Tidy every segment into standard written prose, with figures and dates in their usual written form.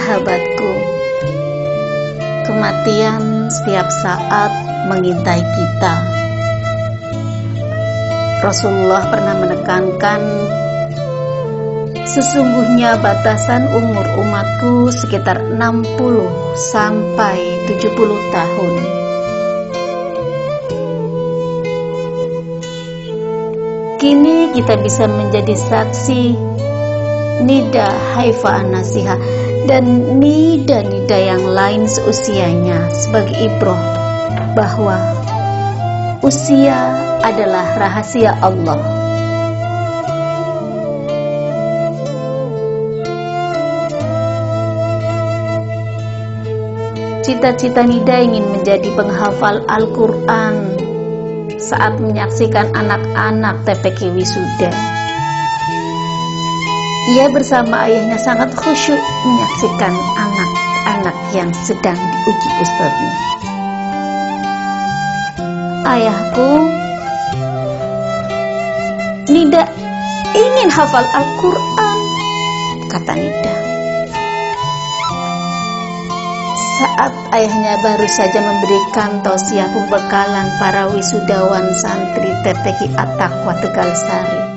Sahabatku, kematian setiap saat mengintai kita. Rasulullah pernah menekankan, sesungguhnya batasan umur umatku sekitar 60 sampai 70 tahun. Kini kita bisa menjadi saksi nida haifa an-nasiha dan nida-nida yang lain seusianya sebagai ibrah bahwa usia adalah rahasia Allah. Cita-cita nida ingin menjadi penghafal Al-Quran saat menyaksikan anak-anak TPQ wisuda. Ia bersama ayahnya sangat khusyuk menyaksikan anak-anak yang sedang diuji ustadznya. Ayahku, Nida ingin hafal Al-Quran, kata Nida. Saat ayahnya baru saja memberikan tausiah pembekalan para wisudawan santri TPQ At-Taqwa Tegalsari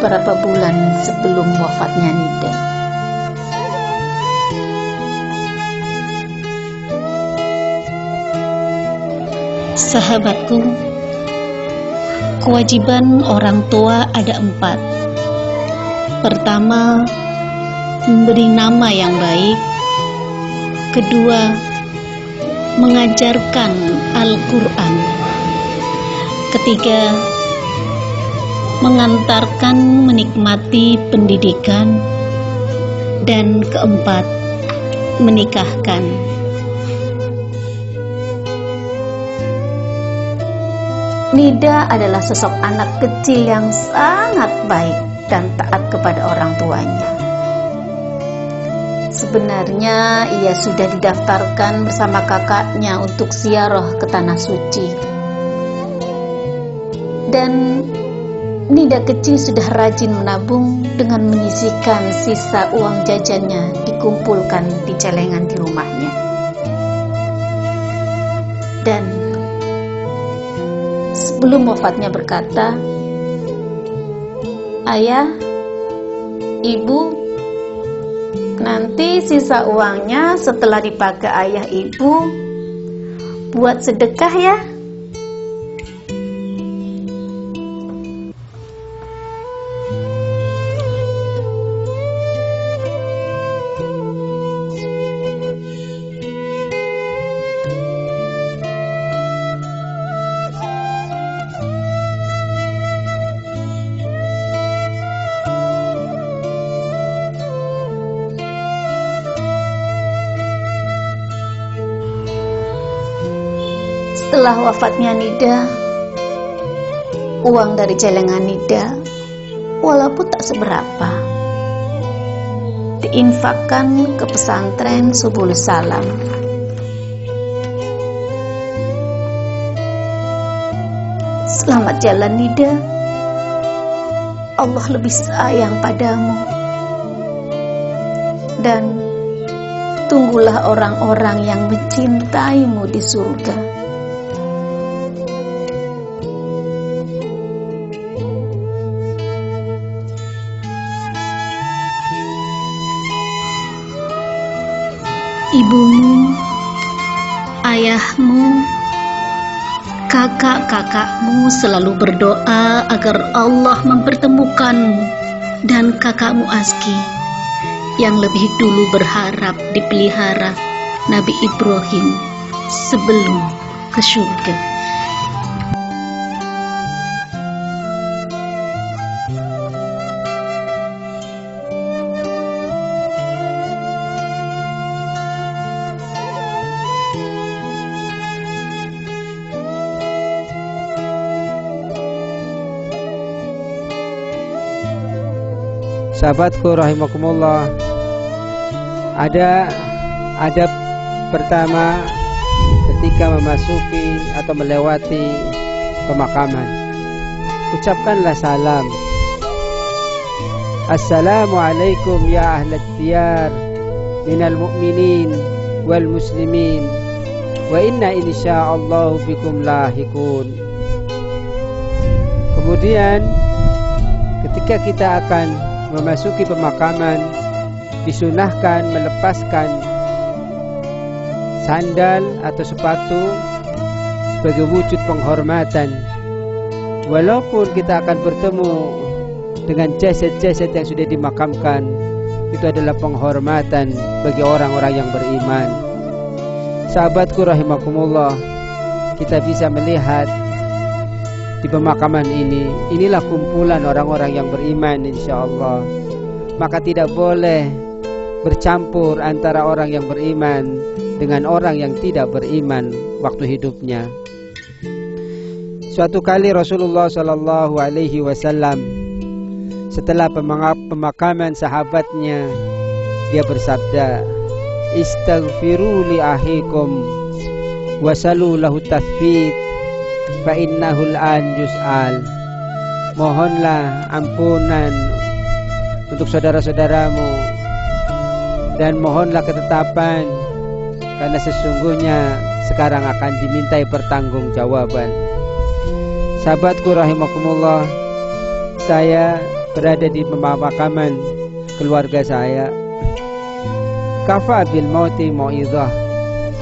beberapa bulan sebelum wafatnya Nida. Sahabatku, kewajiban orang tua ada 4. Pertama, memberi nama yang baik. Kedua, mengajarkan Al-Quran. Ketiga, mengantarkan menikmati pendidikan. Dan keempat, menikahkan. Nida adalah sosok anak kecil yang sangat baik dan taat kepada orang tuanya. Sebenarnya ia sudah didaftarkan bersama kakaknya untuk ziarah ke Tanah Suci. Dan Nida kecil sudah rajin menabung dengan menyisihkan sisa uang jajannya dikumpulkan di celengan di rumahnya. Dan sebelum wafatnya berkata, "Ayah, Ibu, nanti sisa uangnya setelah dipakai ayah ibu buat sedekah ya." Setelah wafatnya Nida, uang dari celengan Nida, walaupun tak seberapa, diinfakkan ke pesantren Subul Salam. Selamat jalan Nida, Allah lebih sayang padamu. Dan tunggulah orang-orang yang mencintaimu di surga. Ibumu, ayahmu, kakak-kakakmu selalu berdoa agar Allah mempertemukanmu dan kakakmu Aski yang lebih dulu berharap dipelihara Nabi Ibrahim sebelum ke surga. Sahabatku rahimakumullah, ada adab pertama ketika memasuki atau melewati pemakaman. Ucapkanlah salam. Assalamualaikum ya ahlat diyar minal mu'minin wal muslimin wa inna insyaallahu bikum lahiqun. Kemudian ketika kita akan memasuki pemakaman, disunahkan melepaskan sandal atau sepatu sebagai wujud penghormatan. Walaupun kita akan bertemu dengan jasad-jasad yang sudah dimakamkan, itu adalah penghormatan bagi orang-orang yang beriman. Sahabatku rahimakumullah, kita bisa melihat di pemakaman ini, inilah kumpulan orang-orang yang beriman insyaallah. Maka tidak boleh bercampur antara orang yang beriman dengan orang yang tidak beriman waktu hidupnya. Suatu kali Rasulullah sallallahu alaihi wasallam setelah pemakaman sahabatnya, dia bersabda, "Istaghfiru li akhikum wasalu lahu tathbit fa innahu al-an yus'al." Mohonlah ampunan untuk saudara-saudaramu dan mohonlah ketetapan, karena sesungguhnya sekarang akan dimintai pertanggungjawaban. Sahabatku rahimakumullah, saya berada di pemakaman keluarga saya. Kafa bil mauti mau'izah.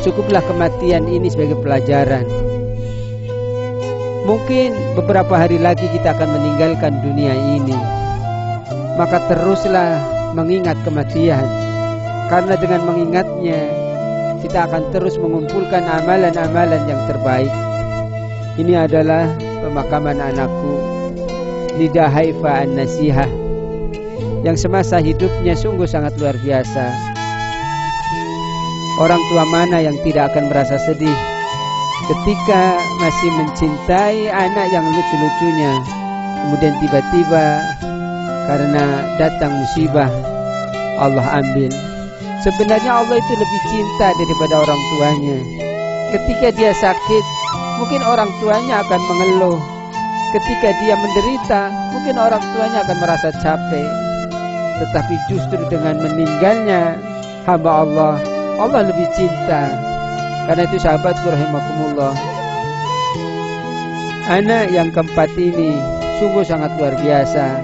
Cukuplah kematian ini sebagai pelajaran. Mungkin beberapa hari lagi kita akan meninggalkan dunia ini. Maka teruslah mengingat kematian, karena dengan mengingatnya kita akan terus mengumpulkan amalan-amalan yang terbaik. Ini adalah pemakaman anakku, Nida Haifa An-Nasihah, yang semasa hidupnya sungguh sangat luar biasa. Orang tua mana yang tidak akan merasa sedih ketika masih mencintai anak yang lucu-lucunya, kemudian tiba-tiba karena datang musibah Allah ambil. Sebenarnya Allah itu lebih cinta daripada orang tuanya. Ketika dia sakit, mungkin orang tuanya akan mengeluh. Ketika dia menderita, mungkin orang tuanya akan merasa capek. Tetapi justru dengan meninggalnya hamba Allah, Allah lebih cinta. Karena itu sahabatku rahimakumullah, anak yang keempat ini sungguh sangat luar biasa.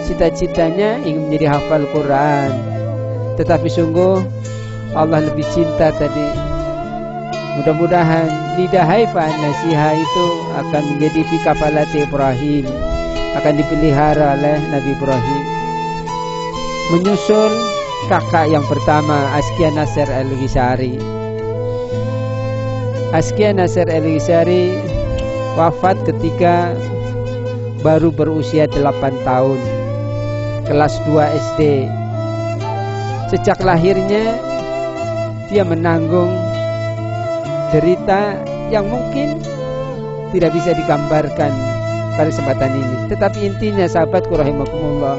Cita-citanya ingin menjadi hafal Quran, tetapi sungguh Allah lebih cinta tadi. Mudah-mudahan Nida Haifa An-Nasihah itu akan menjadi fi kafalati Ibrahim, akan dipelihara oleh Nabi Ibrahim. Menyusul kakak yang pertama, Askia Nasir Al-Ghishari. Askia Nasir Al-Ghishari wafat ketika baru berusia 8 tahun, kelas 2 SD. Sejak lahirnya dia menanggung derita yang mungkin tidak bisa digambarkan pada kesempatan ini. Tetapi intinya sahabatku rahimakumullah,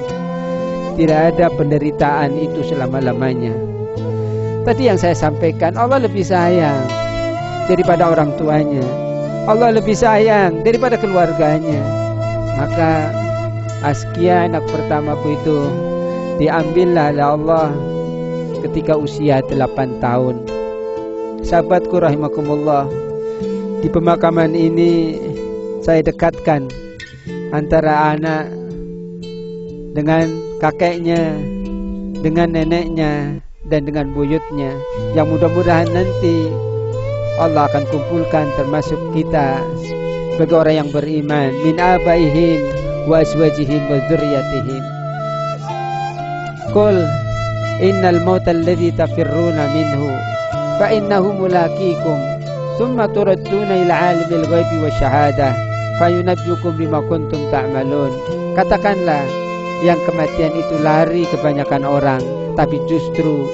tidak ada penderitaan itu selama-lamanya. Tadi yang saya sampaikan, Allah lebih sayang daripada orang tuanya, Allah lebih sayang daripada keluarganya. Maka Askia anak pertamaku itu diambillah oleh Allah ketika usia 8 tahun. Sahabatku rahimakumullah, di pemakaman ini saya dekatkan antara anak dengan kakeknya, dengan neneknya, dan dengan buyutnya, yang mudah-mudahan nanti Allah akan kumpulkan termasuk kita sebagai orang yang beriman, min abaihim wa azwajihim wa dzurriyyatihim. Qul innal mauta alladzi tafirruna minhu fa innahu mulaqikum thumma turadduna ila alimil ghaibi wasyahadah fayunabbiukum bima kuntum ta'malun. Katakanlah, yang kematian itu lari kebanyakan orang, tapi justru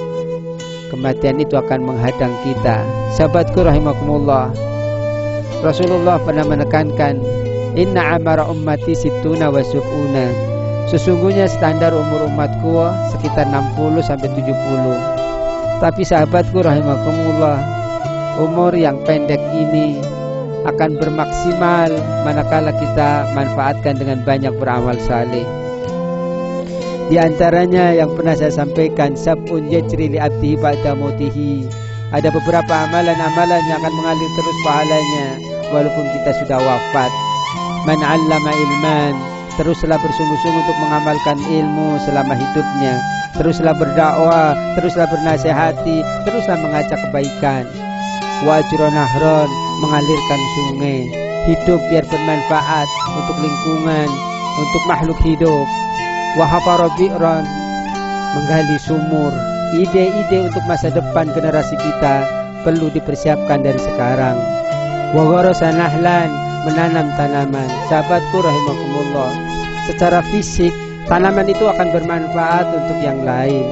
kematian itu akan menghadang kita. Sahabatku rahimakumullah, Rasulullah pernah menekankan, inna amara ummati sittuna wa sub'una. Sesungguhnya standar umur umatku sekitar 60 sampai 70. Tapi sahabatku rahimakumullah, umur yang pendek ini akan bermaksimal manakala kita manfaatkan dengan banyak beramal saleh. Di antaranya yang pernah saya sampaikan, sab'un yajri li abdihi ba'da mautihi. Ada beberapa amalan-amalan yang akan mengalir terus pahalanya walaupun kita sudah wafat. Man 'allama ilman, teruslah bersungguh-sungguh untuk mengamalkan ilmu selama hidupnya. Teruslah berdakwah, teruslah bernasihati, teruslah mengajak kebaikan. Wa ajra nahron, mengalirkan sungai. Hidup biar bermanfaat untuk lingkungan, untuk makhluk hidup. Wa hafara bi'ran, menggali sumur. Ide-ide untuk masa depan generasi kita perlu dipersiapkan dari sekarang. Wa gharasa nahlan, menanam tanaman. Sahabatku rahimakumullah, secara fisik tanaman itu akan bermanfaat untuk yang lain.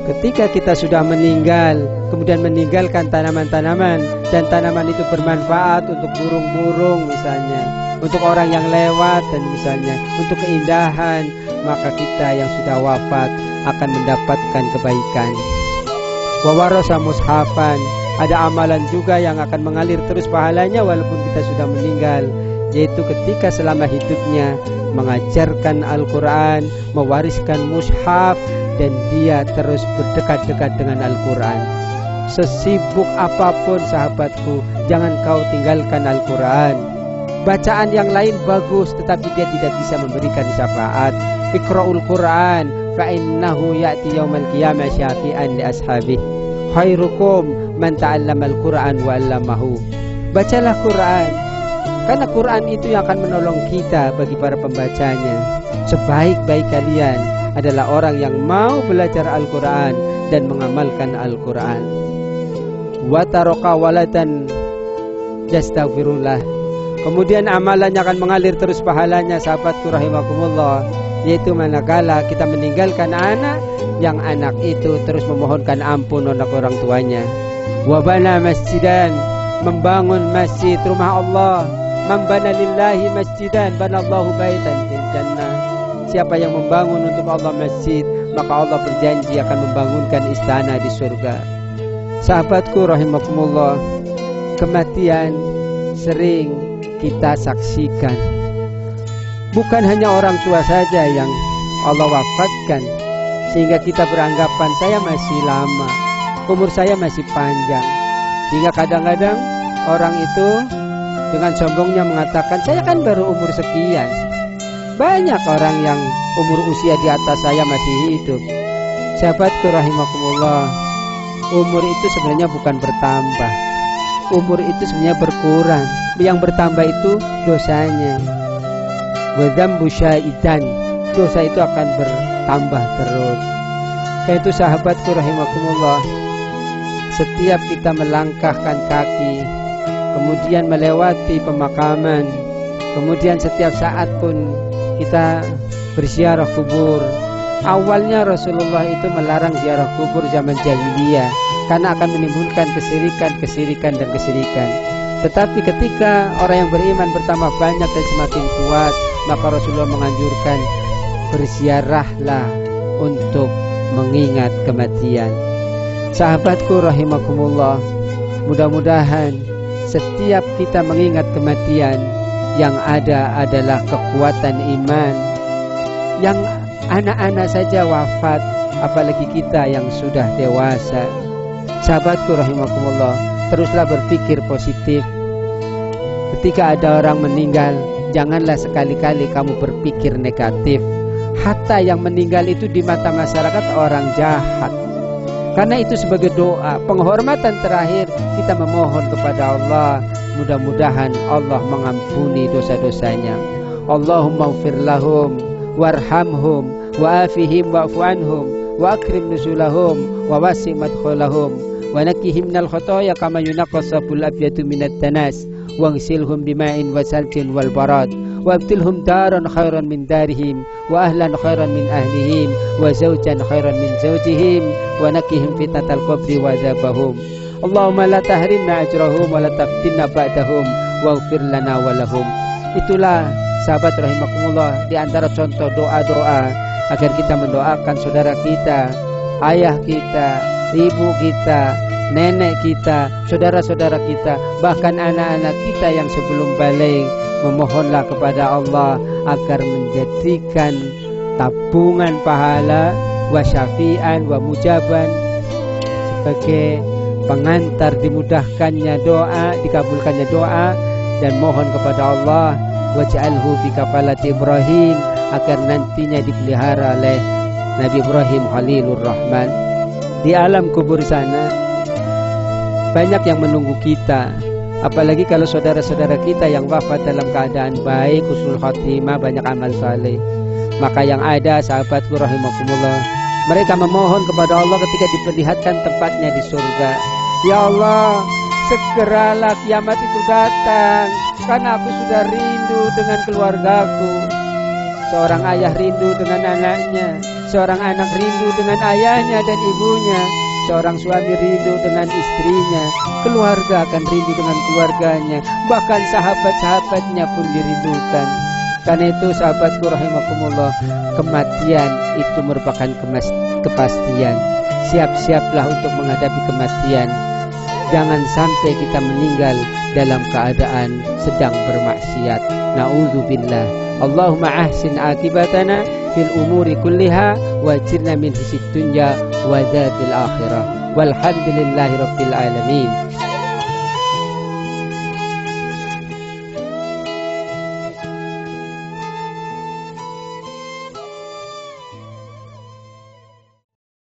Ketika kita sudah meninggal, kemudian meninggalkan tanaman-tanaman, dan tanaman itu bermanfaat untuk burung-burung misalnya, untuk orang yang lewat dan misalnya untuk keindahan, maka kita yang sudah wafat akan mendapatkan kebaikan. Wa warasa mushafan, ada amalan juga yang akan mengalir terus pahalanya walaupun kita sudah meninggal, yaitu ketika selama hidupnya mengajarkan Al-Quran, mewariskan mushaf, dan dia terus berdekat-dekat dengan Al-Quran. Sesibuk apapun sahabatku, jangan kau tinggalkan Al-Quran. Bacaan yang lain bagus, tetapi dia tidak bisa memberikan syafaat. Iqra'ul Quran fa'innahu ya'ti yawmal qiyamah syafi'an li ashabih. Khairukum man ta'allama al-Quran wa 'allamahu. Bacalah Quran, karena Quran itu yang akan menolong kita bagi para pembacanya. Sebaik-baik kalian adalah orang yang mau belajar Al-Quran dan mengamalkan Al-Quran. Wa taraka waladan yastaghfirullah. Kemudian amalannya akan mengalir terus pahalanya sahabatku rahimakumullah, yaitu manakala kita meninggalkan anak, yang anak itu terus memohonkan ampun untuk orang tuanya. Wa bana masjidan, membangun masjid, rumah Allah. Man bana lillahi masjidan banallahu baitan fil jannah. Siapa yang membangun untuk Allah masjid, maka Allah berjanji akan membangunkan istana di surga. Sahabatku rahimakumullah, kematian sering kita saksikan. Bukan hanya orang tua saja yang Allah wafatkan, sehingga kita beranggapan saya masih lama, umur saya masih panjang. Sehingga kadang-kadang orang itu dengan sombongnya mengatakan, saya kan baru umur sekian. Banyak orang yang umur usia di atas saya masih hidup. Sahabatku rahimakumullah, umur itu sebenarnya bukan bertambah. Umur itu sebenarnya berkurang. Yang bertambah itu dosanya. Wa dzambu syaitan, dosa itu akan bertambah terus. Karena itu sahabatku rahimakumullah, setiap kita melangkahkan kaki, kemudian melewati pemakaman, kemudian setiap saat pun kita berziarah kubur. Awalnya Rasulullah itu melarang ziarah kubur zaman jahiliyah karena akan menimbulkan kesirikan dan kesirikan. Tetapi ketika orang yang beriman bertambah banyak dan semakin kuat, maka Rasulullah menganjurkan berziarahlah untuk mengingat kematian. Sahabatku rahimakumullah, mudah-mudahan setiap kita mengingat kematian, yang ada adalah kekuatan iman. Yang anak-anak saja wafat, apalagi kita yang sudah dewasa. Sahabatku rahimakumullah, teruslah berpikir positif. Ketika ada orang meninggal, janganlah sekali-kali kamu berpikir negatif. Hatta yang meninggal itu di mata masyarakat orang jahat. Karena itu sebagai doa, penghormatan terakhir, kita memohon kepada Allah, mudah-mudahan Allah mengampuni dosa-dosanya. Allahumma ighfir lahum warhamhum wa'afihim wa'fu anhum wa akrim nuzulahum wa wasi' madkhulahum wa nakkihim minal khotoya kama yunaqqas sabul abyadu minat tanas waghsilhum bima'in wa saltin wal barad wa abdilhum daran khairan min darihim wa ahlan khairan min ahlihim wa zawjan khairan min zawjihim wa nakkihim fitnatal qabri wa azabahum. Allahumma la tahrimna ajrahum wa la taftinna ba'dahum waghfir lana wa lahum. Itulah sahabat rahimakumullah di antara contoh doa-doa agar kita mendoakan saudara kita, ayah kita, ibu kita, nenek kita, saudara-saudara kita, bahkan anak-anak kita yang sebelum balik. Memohonlah kepada Allah agar menjadikan tabungan pahala, wa syafi'an wa mujaban, sebagai pengantar dimudahkannya doa, dikabulkannya doa, dan mohon kepada Allah waj'alhu fi kafalati Ibrahim, agar nantinya dipelihara oleh Nabi Ibrahim Khalilur Rahman. Di alam kubur sana banyak yang menunggu kita, apalagi kalau saudara-saudara kita yang wafat dalam keadaan baik, husnul khotimah, banyak amal saleh. Maka yang ada, sahabatku rahimakumullah, mereka memohon kepada Allah ketika diperlihatkan tempatnya di surga. Ya Allah, segeralah kiamat itu datang, karena aku sudah rindu dengan keluargaku. Seorang ayah rindu dengan anaknya, seorang anak rindu dengan ayahnya dan ibunya, seorang suami rindu dengan istrinya, keluarga akan rindu dengan keluarganya, bahkan sahabat-sahabatnya pun dirindukan. Karena itu sahabatku rahimakumullah, kematian itu merupakan kepastian. Siap-siaplah untuk menghadapi kematian. Jangan sampai kita meninggal dalam keadaan sedang bermaksiat. Na'udzubillah. Allahumma ahsin akibatana fil umuri kulliha wajirna min hisid dunya wa dzatil akhirah. Walhamdulillahi rabbil alamin.